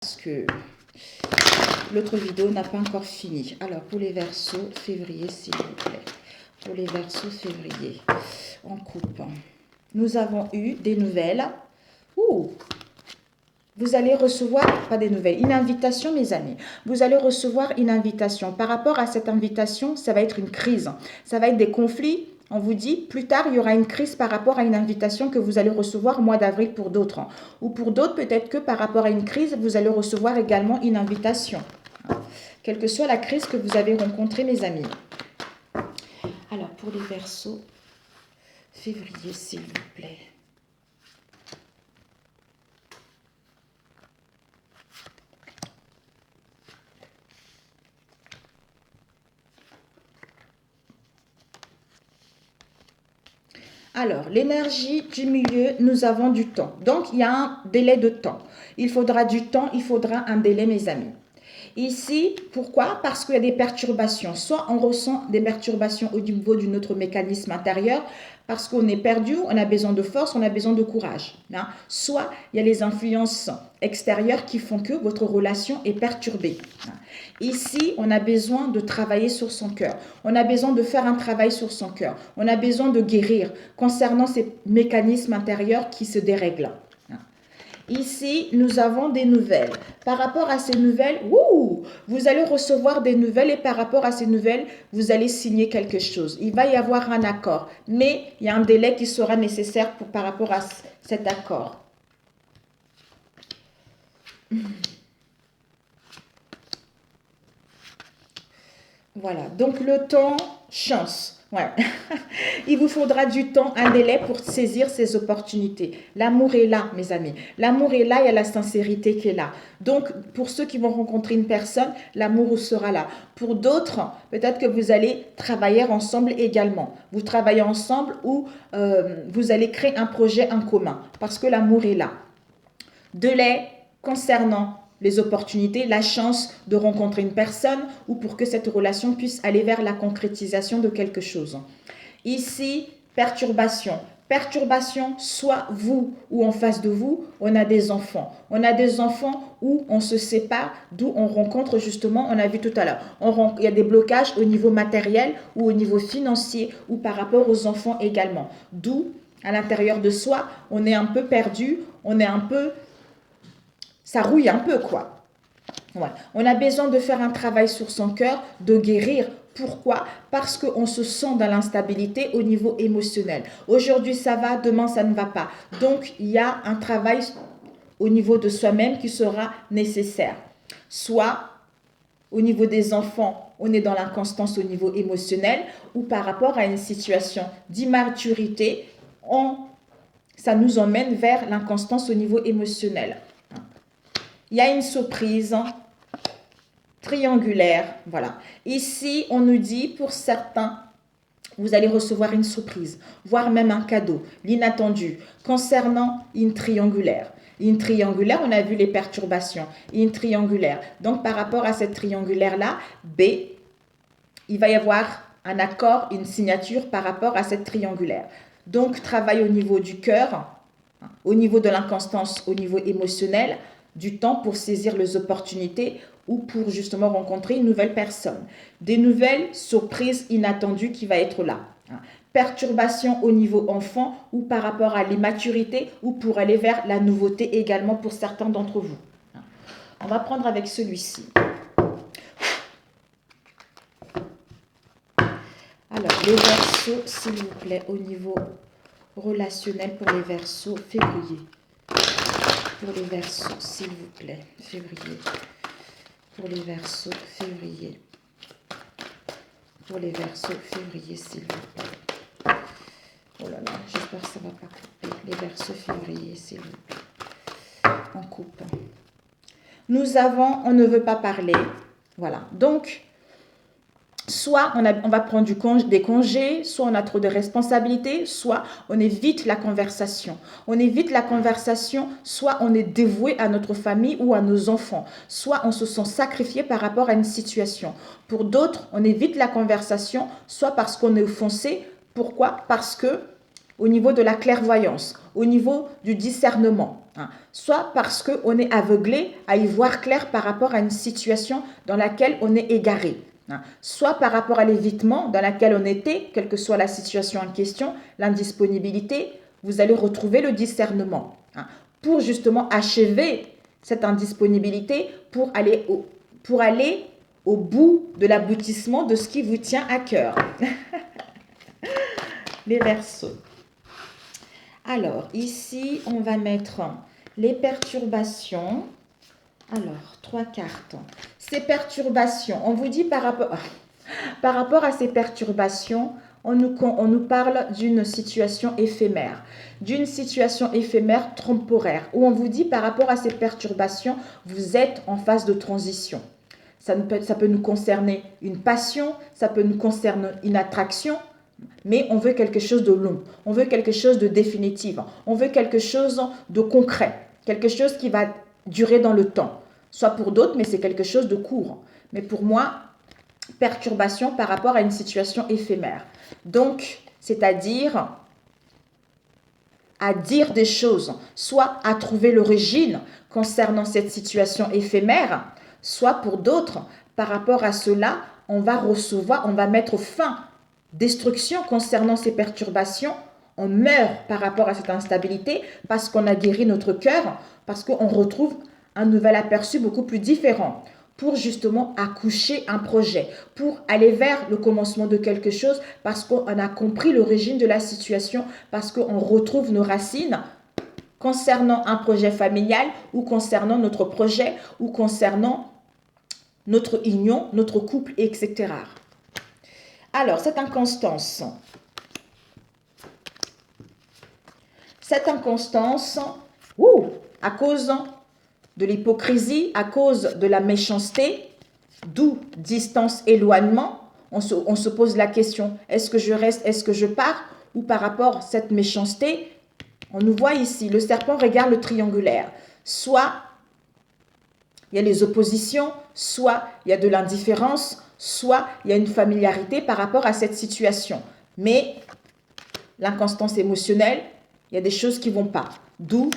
Parce que l'autre vidéo n'a pas encore fini. Alors, pour les Verseaux, février, s'il vous plaît. Pour les Verseaux, février, en coupe. Nous avons eu des nouvelles. Ouh! Vous allez recevoir, pas des nouvelles, une invitation, mes amis. Vous allez recevoir une invitation. Par rapport à cette invitation, ça va être une crise. Ça va être des conflits. On vous dit, plus tard, il y aura une crise par rapport à une invitation que vous allez recevoir au mois d'avril pour d'autres. Ou pour d'autres, peut-être que par rapport à une crise, vous allez recevoir également une invitation. Quelle que soit la crise que vous avez rencontrée, mes amis. Alors, pour les Verseaux, février, s'il vous plaît. Alors, l'énergie du milieu, nous avons du temps. Donc, il y a un délai de temps. Il faudra du temps, il faudra un délai, mes amis. Ici, pourquoi? Parce qu'il y a des perturbations. Soit on ressent des perturbations au niveau de notre mécanisme intérieur, parce qu'on est perdu, on a besoin de force, on a besoin de courage. Hein? Soit il y a les influences extérieures qui font que votre relation est perturbée. Hein? Ici, on a besoin de travailler sur son cœur. On a besoin de faire un travail sur son cœur. On a besoin de guérir concernant ces mécanismes intérieurs qui se dérèglent. Ici, nous avons des nouvelles. Par rapport à ces nouvelles, vous allez recevoir des nouvelles et par rapport à ces nouvelles, vous allez signer quelque chose. Il va y avoir un accord, mais il y a un délai qui sera nécessaire par rapport à cet accord. Voilà, donc le temps, chance. Ouais. Il vous faudra du temps, un délai pour saisir ces opportunités. L'amour est là, mes amis. L'amour est là, il y a la sincérité qui est là. Donc, pour ceux qui vont rencontrer une personne, l'amour sera là. Pour d'autres, peut-être que vous allez travailler ensemble également. Vous travaillez ensemble ou vous allez créer un projet en commun parce que l'amour est là. Délai concernant les opportunités, la chance de rencontrer une personne ou pour que cette relation puisse aller vers la concrétisation de quelque chose. Ici, perturbation. Perturbation, soit vous ou en face de vous, on a des enfants. On a des enfants où on se sépare, d'où on rencontre justement, on a vu tout à l'heure, il y a des blocages au niveau matériel ou au niveau financier ou par rapport aux enfants également. D'où, à l'intérieur de soi, on est un peu perdu, on est un peu... Ça rouille un peu, quoi. Ouais. On a besoin de faire un travail sur son cœur, de guérir. Pourquoi? Parce qu'on se sent dans l'instabilité au niveau émotionnel. Aujourd'hui, ça va, demain, ça ne va pas. Donc, il y a un travail au niveau de soi-même qui sera nécessaire. Soit, au niveau des enfants, on est dans l'inconstance au niveau émotionnel ou par rapport à une situation d'immaturité, ça nous emmène vers l'inconstance au niveau émotionnel. Il y a une surprise triangulaire, voilà. Ici, on nous dit, pour certains, vous allez recevoir une surprise, voire même un cadeau, l'inattendu, concernant une triangulaire. Une triangulaire, on a vu les perturbations, une triangulaire. Donc, par rapport à cette triangulaire-là, B, il va y avoir un accord, une signature par rapport à cette triangulaire. Donc, travail au niveau du cœur, au niveau de l'inconstance, au niveau émotionnel, du temps pour saisir les opportunités ou pour justement rencontrer une nouvelle personne. Des nouvelles surprises inattendues qui va être là. Perturbation au niveau enfant ou par rapport à l'immaturité ou pour aller vers la nouveauté également pour certains d'entre vous. On va prendre avec celui-ci. Alors, les Verseaux, s'il vous plaît, au niveau relationnel pour les Verseaux, février. Pour les Verseaux, s'il vous plaît, février. Pour les Verseaux, février. Pour les Verseaux, février, s'il vous plaît. Oh là là, j'espère que ça ne va pas couper. Les Verseaux, février, s'il vous plaît. On coupe. Nous avons, on ne veut pas parler. Voilà. Donc, soit on va prendre des congés, soit on a trop de responsabilités, soit on évite la conversation. On évite la conversation, soit on est dévoué à notre famille ou à nos enfants, soit on se sent sacrifié par rapport à une situation. Pour d'autres, on évite la conversation, soit parce qu'on est offensé. Pourquoi? Parce que au niveau de la clairvoyance, au niveau du discernement, hein. Soit parce qu'on est aveuglé à y voir clair par rapport à une situation dans laquelle on est égaré. Hein. Soit par rapport à l'évitement dans laquelle on était, quelle que soit la situation en question, l'indisponibilité, vous allez retrouver le discernement. Hein. Pour justement achever cette indisponibilité, pour aller au bout de l'aboutissement de ce qui vous tient à cœur. Les Verseaux. Alors, ici, on va mettre les perturbations. Alors, 3 cartes. Ces perturbations, on vous dit par rapport à ces perturbations, on nous parle d'une situation éphémère temporaire, où on vous dit par rapport à ces perturbations, vous êtes en phase de transition. Ça peut nous concerner une passion, ça peut nous concerner une attraction, mais on veut quelque chose de long, on veut quelque chose de définitif, on veut quelque chose de concret, quelque chose qui va durer dans le temps. Soit pour d'autres, mais c'est quelque chose de court. Mais pour moi, perturbation par rapport à une situation éphémère. Donc, c'est-à-dire à dire des choses, soit à trouver l'origine concernant cette situation éphémère, soit pour d'autres, par rapport à cela, on va mettre fin, destruction concernant ces perturbations, on meurt par rapport à cette instabilité parce qu'on a guéri notre cœur, parce qu'on retrouve un nouvel aperçu beaucoup plus différent pour justement accoucher un projet, pour aller vers le commencement de quelque chose parce qu'on a compris l'origine de la situation, parce qu'on retrouve nos racines concernant un projet familial ou concernant notre projet ou concernant notre union, notre couple, etc. Alors, cette inconstance, à cause de l'hypocrisie, à cause de la méchanceté, d'où distance, éloignement, on se pose la question, est-ce que je reste, est-ce que je pars? Ou par rapport à cette méchanceté, on nous voit ici, le serpent regarde le triangulaire. Soit il y a les oppositions, soit il y a de l'indifférence, soit il y a une familiarité par rapport à cette situation. Mais l'inconstance émotionnelle, il y a des choses qui ne vont pas. D'où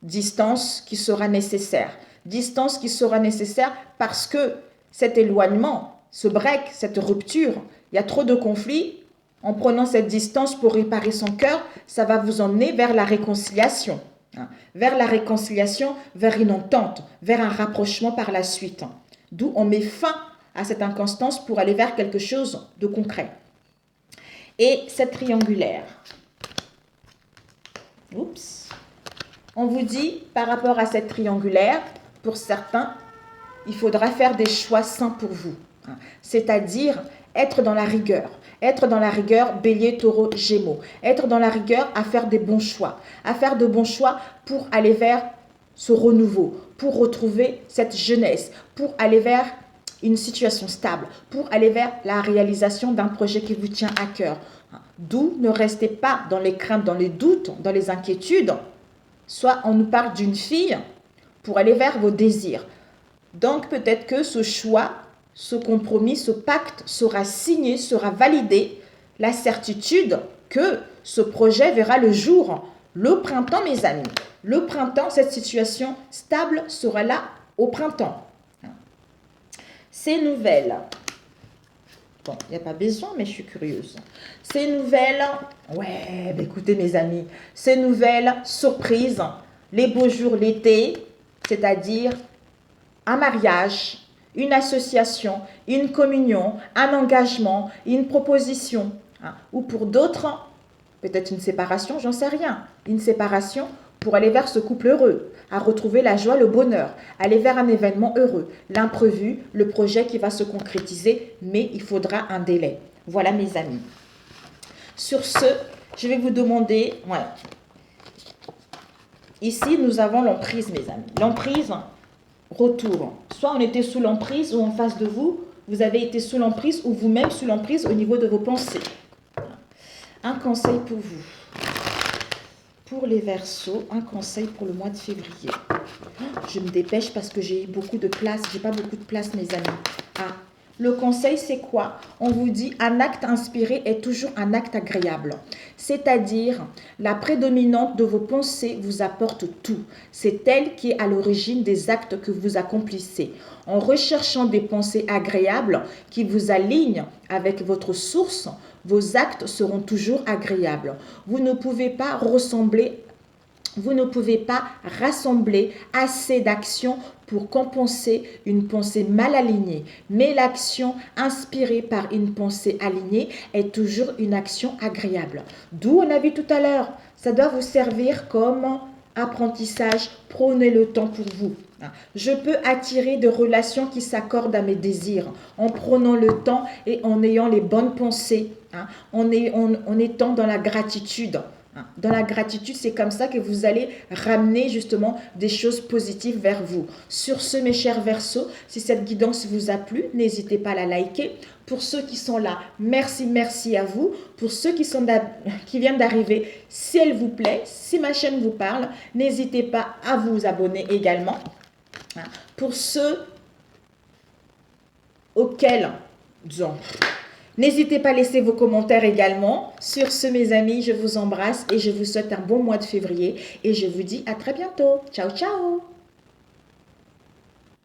distance qui sera nécessaire. Distance qui sera nécessaire parce que cet éloignement, ce break, cette rupture, il y a trop de conflits. En prenant cette distance pour réparer son cœur, ça va vous emmener vers la réconciliation. Vers la réconciliation, vers une entente, vers un rapprochement par la suite. D'où on met fin à cette inconstance pour aller vers quelque chose de concret. Et cette triangulaire. Oups. On vous dit, par rapport à cette triangulaire, pour certains, il faudra faire des choix sains pour vous. C'est-à-dire être dans la rigueur. Être dans la rigueur, bélier, taureau, gémeaux. Être dans la rigueur à faire des bons choix. À faire de bons choix pour aller vers ce renouveau, pour retrouver cette jeunesse, pour aller vers une situation stable, pour aller vers la réalisation d'un projet qui vous tient à cœur. D'où ne restez pas dans les craintes, dans les doutes, dans les inquiétudes. Soit on nous parle d'une fille pour aller vers vos désirs. Donc peut-être que ce choix, ce compromis, ce pacte sera signé, sera validé. La certitude que ce projet verra le jour. Le printemps, mes amis. Le printemps, cette situation stable sera là au printemps. Ces nouvelles. Bon, il n'y a pas besoin, mais je suis curieuse. Ces nouvelles, écoutez mes amis, ces nouvelles surprises, les beaux jours l'été, c'est-à-dire un mariage, une association, une communion, un engagement, une proposition, ou pour d'autres, peut-être une séparation, j'en sais rien, une séparation pour aller vers ce couple heureux, à retrouver la joie, le bonheur, aller vers un événement heureux, l'imprévu, le projet qui va se concrétiser, mais il faudra un délai. Voilà mes amis. Sur ce, je vais vous demander, ici nous avons l'emprise mes amis, l'emprise, retour. Soit on était sous l'emprise ou en face de vous, vous avez été sous l'emprise ou vous-même sous l'emprise au niveau de vos pensées. Un conseil pour vous. Pour les Verseaux, un conseil pour le mois de février. Je me dépêche parce que j'ai beaucoup de place. J'ai pas beaucoup de place, mes amis. Le conseil, c'est quoi? On vous dit un acte inspiré est toujours un acte agréable. C'est-à-dire, la prédominante de vos pensées vous apporte tout. C'est elle qui est à l'origine des actes que vous accomplissez. En recherchant des pensées agréables qui vous alignent avec votre source, vos actes seront toujours agréables. Vous ne pouvez pas rassembler assez d'actions pour compenser une pensée mal alignée. Mais l'action inspirée par une pensée alignée est toujours une action agréable. D'où on a vu tout à l'heure, ça doit vous servir comme apprentissage. Prenez le temps pour vous. Je peux attirer des relations qui s'accordent à mes désirs en prenant le temps et en ayant les bonnes pensées, en étant dans la gratitude. Dans la gratitude, c'est comme ça que vous allez ramener justement des choses positives vers vous. Sur ce, mes chers Verseaux, si cette guidance vous a plu, n'hésitez pas à la liker. Pour ceux qui sont là, merci à vous. Pour ceux qui viennent d'arriver, si elle vous plaît, si ma chaîne vous parle, n'hésitez pas à vous abonner également. Pour ceux auxquels, disons, n'hésitez pas à laisser vos commentaires également. Sur ce, mes amis, je vous embrasse et je vous souhaite un bon mois de février. Et je vous dis à très bientôt. Ciao, ciao!